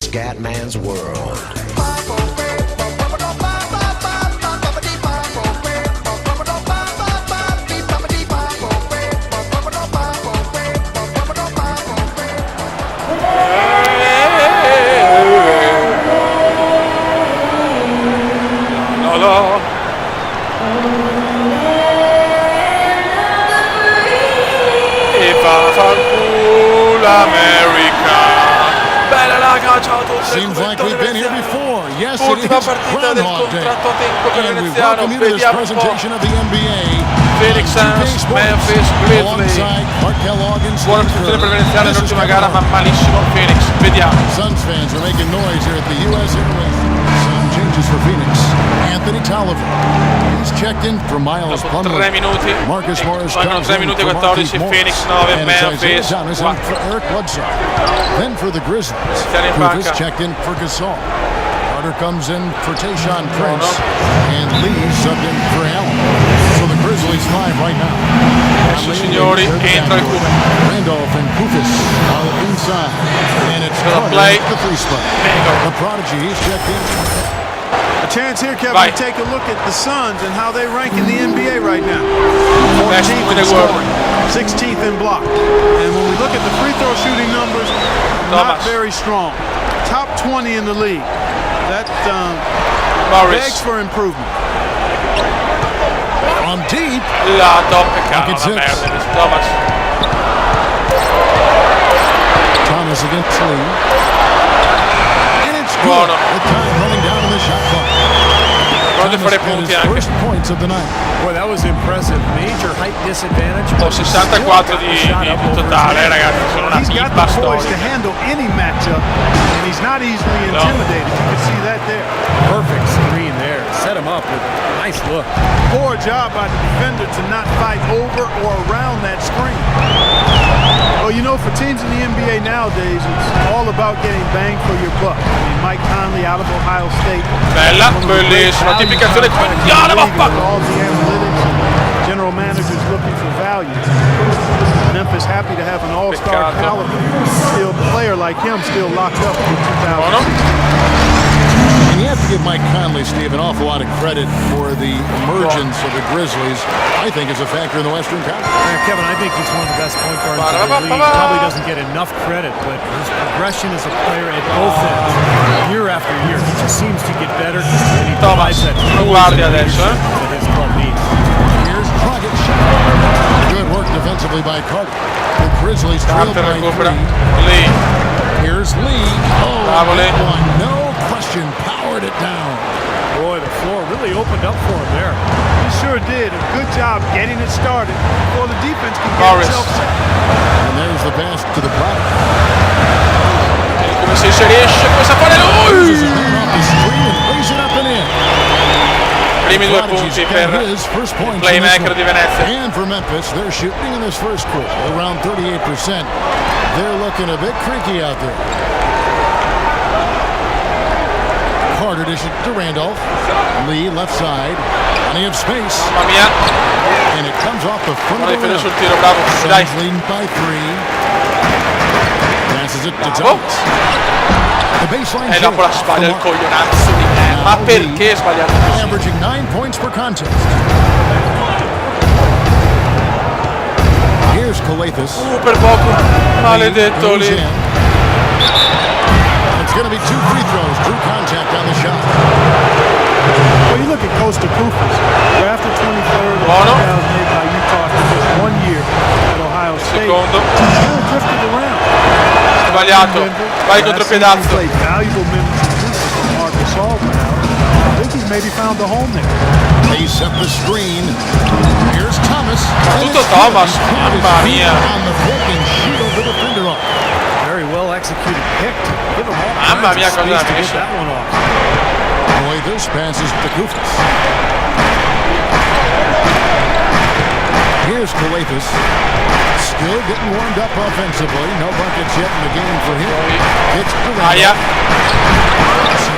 Scatman's World. Seems like we've been here before. Yes, it is Groundhog Day. And we welcome you to this presentation of the NBA. Phoenix Suns, Memphis, Grizzlies. Buona posizione per Veneziano nell'ultima gara, ma malissimo Phoenix. Vediamo. Suns fans are making noise here at the U.S. Airways. Some changes for Phoenix. Anthony Tolliver. He's checked in for Miles Plumlee. 3 minuti. Marcus Morris Mancano 3 minuti e 14. Phoenix 9, Memphis 4. For Eric Bledsoe. Then for the Grizzlies, Rufus checked in for Gasol. Carter comes in for Tayshaun Prince. And Lee subbed in for Allen. So the Grizzlies live right now. Adesso signori, entra il Cumen. Randolph and Pufus are inside. And it's play. The free spot. The prodigy, he's checked in. A chance here, Kevin, to take a look at the Suns and how they rank in the NBA right now. 14th in scoring, 16th in block. And when we look at the free throw shooting numbers, not very strong. Top 20 in the league. That begs for improvement. On deep. La doppia cava, la merda di Thomas. Thomas against Lee. And it's good. Buono. The time running down on the shot clock. Guarda fare punti anche. First points of the night. Boy, that was impressive. Major height disadvantage. Ho 64 di totale, ragazzi, sono una pippa poised to storica. handle any matchup, and he's not easily intimidated. You can see that there. Perfect screen there. Set him up with a nice look. Poor job by the defender to not fight over or around that screen. Well, you know, for teams in the NBA nowadays, it's all about getting bang for your buck. I mean, Mike Conley out of Ohio State. Bella, bellissima, tipificazione quotidiana, all the analytics and general managers looking for value. Memphis happy to have an all-star caliber still player like him still locked up in 2000. And you have to give Mike Conley, Steve, an awful lot of credit for the emergence of the Grizzlies, I think, is a factor in the Western Conference. Kevin, I think he's one of the best point guards in the league. Probably doesn't get enough credit, but his progression as a player at both ends, year after year, he just seems to get better. Thomas, lo guardi adesso, that his club needs. Here's Dragic. Good work defensively by Carter. The Grizzlies trail Carter by recupera. 3. Lee. Here's Lee. Oh, Bravo Lee. one. No question. Powered it down. Boy, the floor really opened up for him there. He sure did. A good job getting it started before the defense can get itself set. And there's the pass to the product. Come se riesce, cosa fare lui? Off the screen and lays it up and in. Primi 2 punti per il playmaker di Venezia. And for Memphis, they're shooting in this first quarter around 38%. They're looking a bit creaky out there. Carter dishes to Randolph. Lee left side. Plenty of space. Mamma mia. And it comes off the front of the Difende rim. sul tiro, bravo. Dai. Suns leading by 3. Passes it to Thomas. The baseline E dopo la sbaglia il coglionazzo di me. Ma perché sbagliato così? Averaging 9 points per contest. Here's Calathis. Per poco. Maledetto Goes lì. in. It's going to be 2 free throws. Drew contact on the shot. Well, you look at Costa Pufus, drafted 23rd in Buono. 2008 by Utah for just 1 year at Ohio State. Secondo. He's kind of drifted around. Sbagliato. Vai contropiedazzo. Played valuable minutes in Houston for Marcus Aldrin now. I think he's maybe found a home there. They set the screen. Here's Thomas. Tutto Thomas. Mamma mia. On the pick and shield the defender off. Very well executed pick. Give him all Mamma mia, kinds of cosa space to finisce. get that one off. Boy, this passes to Kufis. Here's Calathis. Still getting warmed up offensively. No buckets yet in the game for him. Gets to Aia.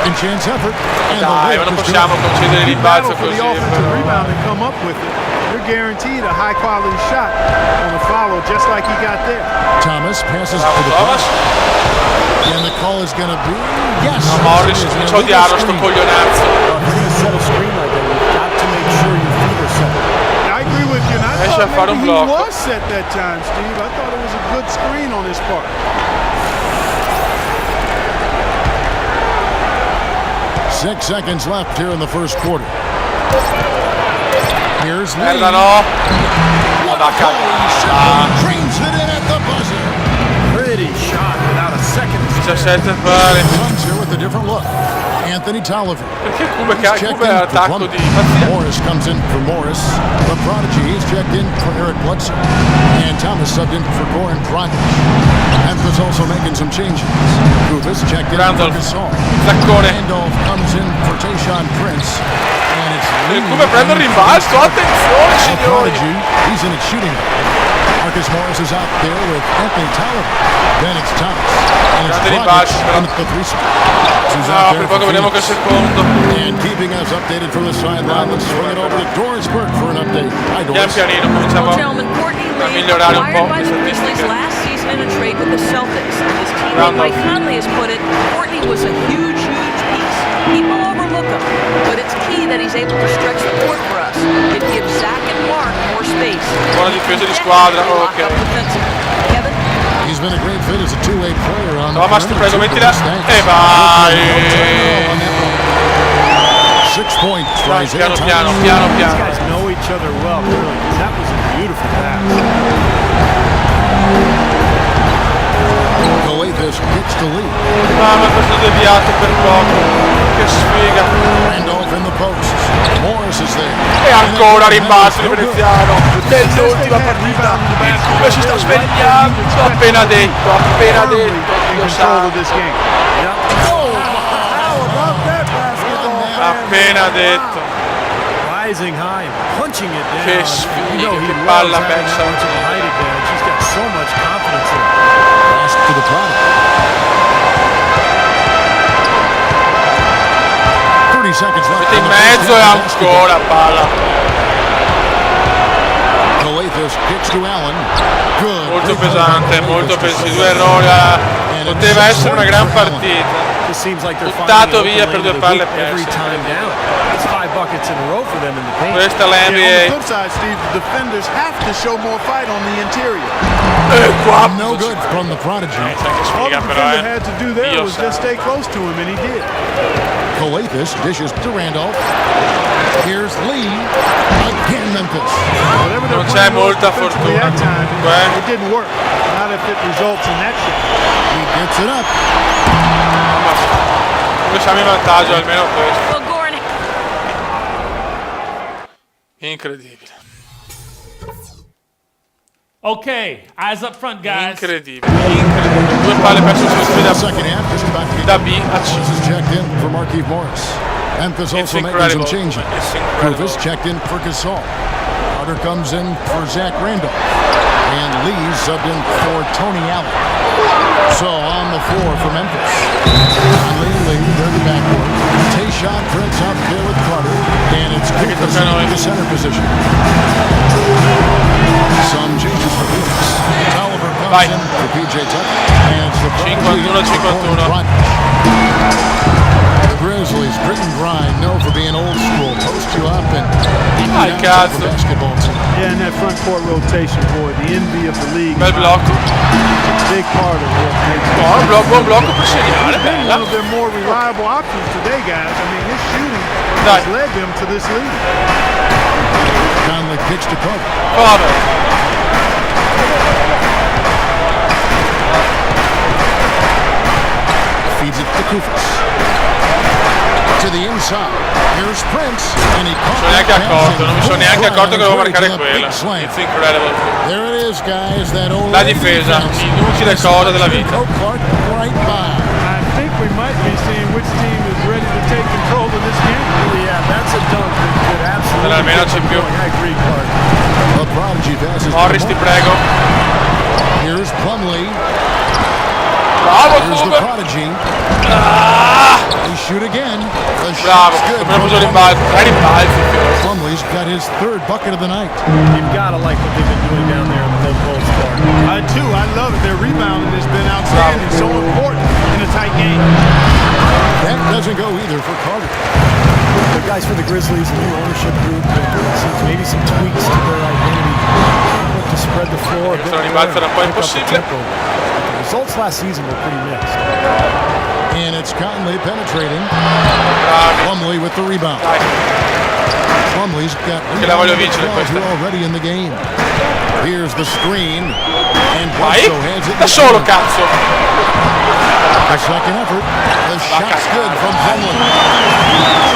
second chance effort. And Dai, ma non possiamo concedere l'imbalzo For the così. offensive rebound and come up with it. You're guaranteed a high quality shot on the follow, just like he got there. Thomas passes to the Thomas. And the call is going to be yes. No, Morris, comincia a odiarlo sto coglionazzo. Set a screen like that. You've got to make sure your feet are set. I agree with you. And I Riesce a thought fare un maybe he blocco. was set that time, Steve. I thought it was a good screen on his part. Six seconds left here in the first quarter. Here's Lee. Merda no. No, da cagata. Trains it in at the buzzer. Pretty shot without a second. 17 pari. Comes here with a different look. Anthony Tolliver. Perché Cube è attacco di Morris comes in for Morris. The Prodigy, he's checked in for Eric Bledsoe. And Thomas subbed in for Goran Dragic. Memphis also making some changes. Kuvis checked in for Gasol. Zaccone. Randolph comes in for Tayshaun Prince. And it's Lee. Come prende il rimbalzo, attenzione signori. Prodigy, he's in it shooting. Marcus Morris is out there with Anthony Tolliver. Then it's Thomas. And it's Dragic in the threesome. No, per poco vediamo che è secondo. And keeping us updated from the sideline, let's swing it over to Doris Burke for an update. Hi, Pian Doris. pianino cominciamo a migliorare un po' le statistiche. last season in a trade with the Celtics. His teammate Mike Conley has put it, Courtney was a huge piece. People overlook him, but it's key that he's able to stretch the court for us. It gives Zach and Mark more space. Buona difesa di squadra, ok. Kevin? He's been a great fit as a two-way player on the Thomas, ti prego, mettila. E vai! 6 points for Dai, Isaiah piano, Thomas. piano, These piano. guys know each other well, really. That was a beautiful pass. Calathes gets the lead. Ah, ma questo deviato per poco. Che sfiga. Randolph in the post. Morris is there. E ancora rimbalzo di Veneziano. Nell'ultima partita. Il Cube si sta svegliando. Appena detto. Dio sa. Appena detto. Rising high and punching it down. Che sfiga, You know he che loves palla having persa. that much of a height advantage. He's got so much confidence there. Pass to the Prodigy. 30 seconds left. Mette in mezzo e ancora palla. Calathes kicks to Allen. Good. Molto pesante, molto pesante. 2 errori. Poteva essere una gran partita. Buttato via per 2 palle perse. It's 5 buckets in a row for them in the paint. Questa è la On the NBA. flip side, Steve, the defenders have to show more fight on the interior. Qua. No good from the Prodigy. Sai che All the sfiga però, defender had to do there Dio was sa. just stay close to him, and he did. Calathes dishes to Randolph. Here's Lee. Again Memphis. Whatever they're Non c'è playing molta offensively fortuna. that time, Comunque. it didn't work. Not if it results in that shot. He gets it up. Comunque siamo in vantaggio, almeno questo. Well, Goran, Incredibile. Okay, eyes up front, guys. Incredibile. 2 palle perse sulle sfide Second half, just about to da B a C. Morris is checked in for Markieff Morris. Memphis It's also making some incredible. changes. It's incredible. Kuvis checked in for Gasol. Carter comes in for Zach Randolph. And Lee subbed in for Tony Allen. So on the floor for Memphis. Conley, Lee, they're the backcourt. Tayshaun Prince out there with Carter. And it's Kuvis in the center position. Some changes for Phoenix. Tolliver comes in for PJ Tucker. And it's the 51-51. The Grizzlies, grit and grind, known for being old school. Post you up and Dai, cazzo. basketball team. Yeah, and that front court rotation, boy, the envy of the league. Bel blocco. It's a big part of what makes Buon blocco per segnare, one bella. of their more reliable options today, guys. I mean, his shooting Dai. has led them to this lead. Conley kicks to Carter. Vabbè. Feeds it to Kufis. To the inside. Here's Prince. And he Non mi sono neanche accorto che dovevo marcare quella. It's incredible. There it is, guys. That old La difesa, inutile cosa della vita. Right by. I think we might be seeing which team is ready to take control of this game. Yeah, that's a dunk that could absolutely Almeno get c'è them più. going. I agree, Clark. The Prodigy passes. Morris, ti prego. Here's Plumlee. Bravo, Here's the Cube. Prodigy. They shoot again. The Bravo, shot's good. abbiamo preso rimbalzo. 3 rimbalzi. Plumlee's got his 3rd bucket of the night. You've got to like what they've been doing down there in the whole post, Clark. I do. I love it. Their rebounding has been outstanding, so important in a tight game. That doesn't go either for Carter. The guys for the Grizzlies, a new ownership group, maybe some tweaks to their identity. To spread the floor. Sono rimbalzano un po' impossibile. The results last season were pretty mixed. And it's Conley penetrating. Plumlee with the rebound. Plumlee's got already in the game. Here's the screen. And Bledsoe hands it. Da solo, cazzo. The second effort. The shot's good from Plumlee.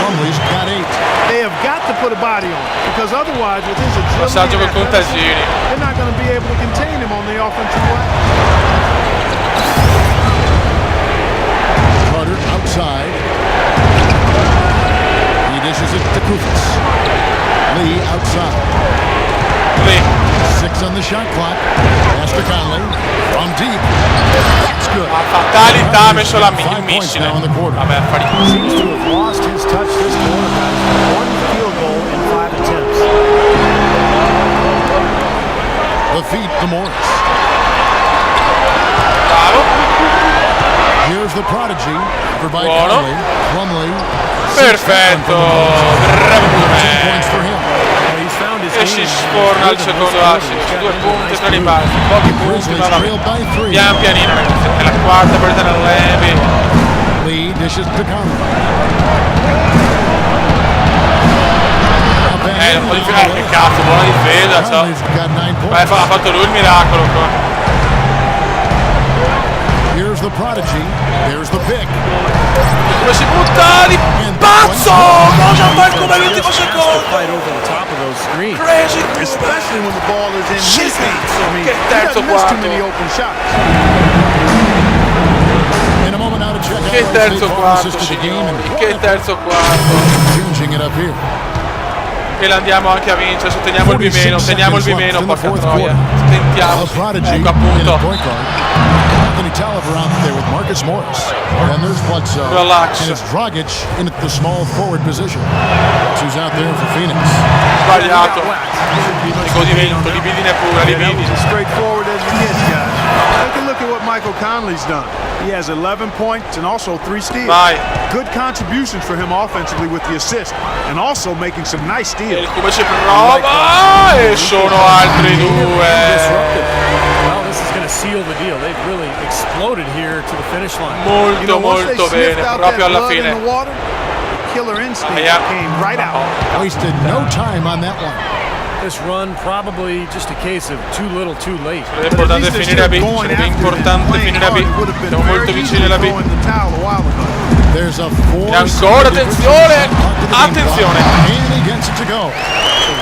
Plumlee's got 8. They have got to put a body on it, because otherwise, with his passaggio col contagini, they're not going to be able to contain him on the offensive way. Carter outside. He dishes it to Kufis. Lee outside. Lee. 6 on the shot clock. Pass to Conley. From deep. That's good. Fatalità, ha messo il missile. Vabbè, affari. Seems to have lost his touch this quarter, guys. One field goal in 5 attempts. The feed to Morris. Bravo. Here's the prodigy. Covered by Conley. Plumlee. Perfetto. Bravo points for him. E si sforna al secondo assist. 2 punti, 3 rimbalzi. Pochi punti, ma vabbè. Pian pianino, ragazzi. È la quarta partita nell'NBA. Lee dishes to Conley. Un po' di difesa, che cazzo, buona difesa, so. Ha fatto lui il miracolo qua. Here's the prodigy, there's the pick. Come si butta di pazzo! Cosa fa come l'ultimo secondo? Crazy, especially when the ball is in his hands. I mean, che terzo quarto. In a moment now to check out che terzo quarto, signori, che terzo quarto. E l'andiamo anche a vincere, se teniamo il B-, porca troia. Tentiamo. Ecco appunto. And there's Bledsoe. Relax. And it's Dragic in the small forward position. Who's out there for Phoenix. Sbagliato. Il godimento, libidine pure, libidine. As straightforward as it gets, guys. Take a look at what Michael Conley's done. He has 11 points and also 3 steals. Vai. Good contributions for him offensively with the assist, and also making some nice steals. Come ci prova, e sono altri 2. Well, this is going to seal the deal. They've really exploded here to the finish line. Molto, molto bene, proprio alla fine. Killer instinct came right out. Wasted no time on that one. This run probably just a case of too little, too late. È importante finire a B. Sarebbe importante finire a B. Siamo molto vicini alla B. There's a e ancora attenzione! Attenzione! And he gets it to go.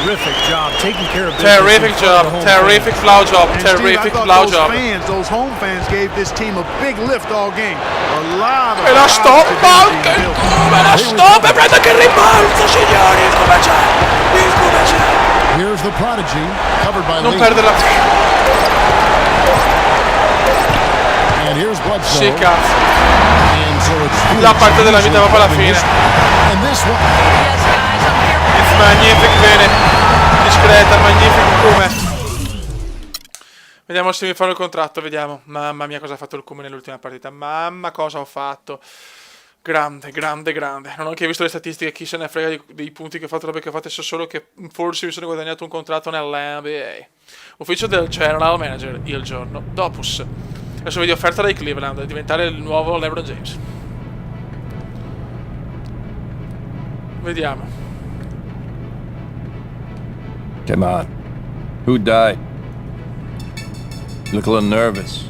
Terrific job taking care of business. Terrific job. Terrific flow job. Terrific flow job. Those home fans gave this team a big lift all game. A lot of e la stoppa anche il come la stoppa e prende che rimbalzo, signori! Il come c'è! Here's the prodigy, covered by non Lee. perde la And here's Bledsoe. Sì, cazzo. And so it's la parte della vita proprio alla fine. And this one. It's magnific, bene. Discreta, magnific come. Vediamo se mi fanno il contratto, vediamo. Mamma mia cosa ha fatto il Cume nell'ultima partita. Mamma cosa ho fatto. Grande, grande, grande. Non ho anche visto le statistiche, chi se ne frega dei punti che ho fatto, robe che ho fatto, so solo che forse mi sono guadagnato un contratto nell'NBA. Ufficio del General Manager, il giorno dopus. Adesso vedi offerta dai Cleveland, a diventare il nuovo LeBron James. Vediamo. Come on. Who died? You look a little nervous.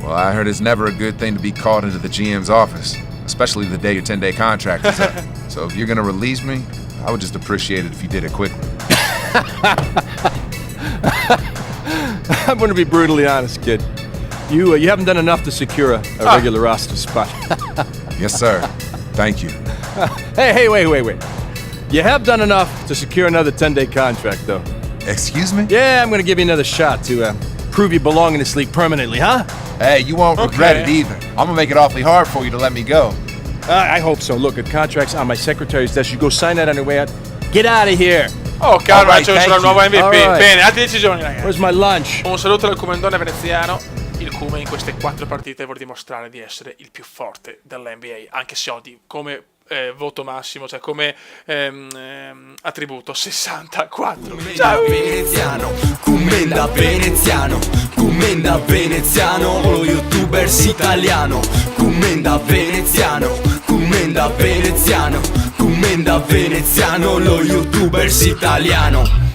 Well, I heard it's never a good thing to be called into the GM's office, especially the day your 10-day contract is up. So if you're gonna release me, I would just appreciate it if you did it quickly. I'm gonna be brutally honest, kid. You haven't done enough to secure a regular roster spot. Yes, sir. Thank you. Hey, wait. You have done enough to secure another 10-day contract, though. Excuse me? Yeah, I'm gonna give you another shot to prove you belong in this league permanently, huh? Hey, you won't regret it either. I'm gonna make it awfully hard for you to let me go. I hope so. Look, a contract's on my secretary's desk. You go sign that on your way out. Get out of here. Oh, calma, Alright, c'è il nuovo MVP. Alright. Bene, altri decisioni, ragazzi. Where's my lunch? Un saluto dal Comendone veneziano. Il Cumen in queste 4 partite vuole dimostrare di essere il più forte dell'NBA, anche se ho come voto massimo, cioè come attributo 64. Ciao! Veneziano, CumendaVeneziano, CumendaVeneziano, lo youtubers italiano, CumendaVeneziano, CumendaVeneziano, CumendaVeneziano, lo youtubers italiano.